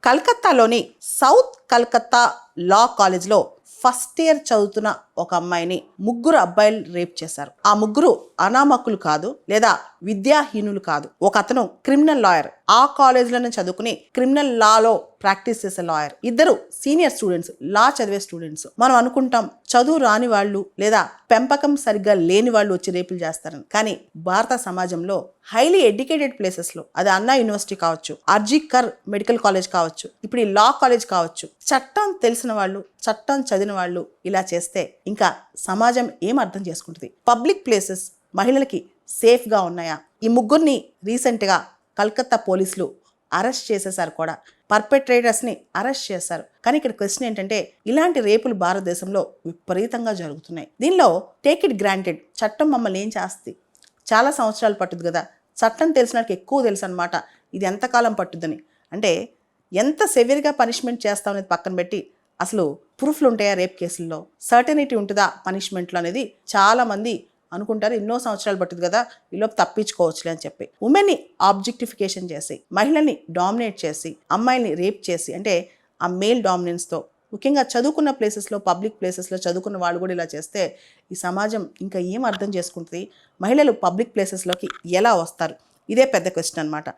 కలకత్తాలోని south Calcutta లా కాలేజ్లో first year చదువుతున్న ఒక అమ్మాయిని ముగ్గురు అబ్బాయిలు రేప్ చేశారు. ఆ ముగ్గురు అనామకులు కాదు, లేదా విద్యాహీనులు కాదు. ఒక అతను క్రిమినల్ లాయర్, ఆ కాలేజ్లోనే చదువుకుని క్రిమినల్ లాలో ప్రాక్టీస్ చేసే లాయర్. ఇద్దరు సీనియర్ స్టూడెంట్స్, లా చదివే స్టూడెంట్స్. మనం అనుకుంటాం చదువు రాని వాళ్ళు లేదా పెంపకం సరిగ్గా లేని వాళ్ళు వచ్చి రేపులు చేస్తారని. కానీ భారత సమాజంలో హైలీ ఎడ్యుకేటెడ్ ప్లేసెస్లో, అది అన్నా యూనివర్సిటీ కావచ్చు, ఆర్జికర్ మెడికల్ కాలేజ్ కావచ్చు, ఇప్పుడు ఈ లా కాలేజ్ కావచ్చు, చట్టం తెలిసిన వాళ్ళు, చట్టం చదివిన వాళ్ళు ఇలా చేస్తే ఇంకా సమాజం ఏం అర్థం చేసుకుంటుంది? పబ్లిక్ ప్లేసెస్ మహిళలకి సేఫ్గా ఉన్నాయా? ఈ ముగ్గురిని రీసెంట్గా కలకత్తా పోలీసులు అరెస్ట్ చేసేసారు కూడా, పర్పెట్రేటర్స్ని అరెస్ట్ చేశారు. కానీ ఇక్కడ క్వశ్చన్ ఏంటంటే, ఇలాంటి రేపులు భారతదేశంలో విపరీతంగా జరుగుతున్నాయి. దీనిలో టేక్ ఇట్ గ్రాంటెడ్, చట్టం మమ్మల్ని ఏం చేస్తుంది, చాలా సంవత్సరాలు పట్టుద్ది కదా, చట్టం తెలిసినకి ఎక్కువ తెలుసు అనమాట, ఇది ఎంతకాలం పట్టుద్దని. అంటే ఎంత సెవియర్గా పనిష్మెంట్ చేస్తాం అనేది పక్కన పెట్టి, అసలు ప్రూఫ్లు ఉంటాయా రేప్ కేసుల్లో, సర్టనిటీ ఉంటుందా పనిష్మెంట్లో అనేది చాలామంది అనుకుంటారు. ఎన్నో సంవత్సరాలు పట్టుద్ది కదా, ఈలోపు తప్పించుకోవచ్చులే అని చెప్పి ఉమెన్ని ఆబ్జెక్టిఫికేషన్ చేసి, మహిళల్ని డామినేట్ చేసి, అమ్మాయిల్ని రేప్ చేసి, అంటే ఆ మేల్ డామినెన్స్తో, ముఖ్యంగా చదువుకున్న ప్లేసెస్లో, పబ్లిక్ ప్లేసెస్లో చదువుకున్న వాళ్ళు కూడా ఇలా చేస్తే ఈ సమాజం ఇంకా ఏం అర్థం చేసుకుంటుంది? మహిళలు పబ్లిక్ ప్లేసెస్లోకి ఎలా వస్తారు? ఇదే పెద్ద క్వశ్చన్ అనమాట.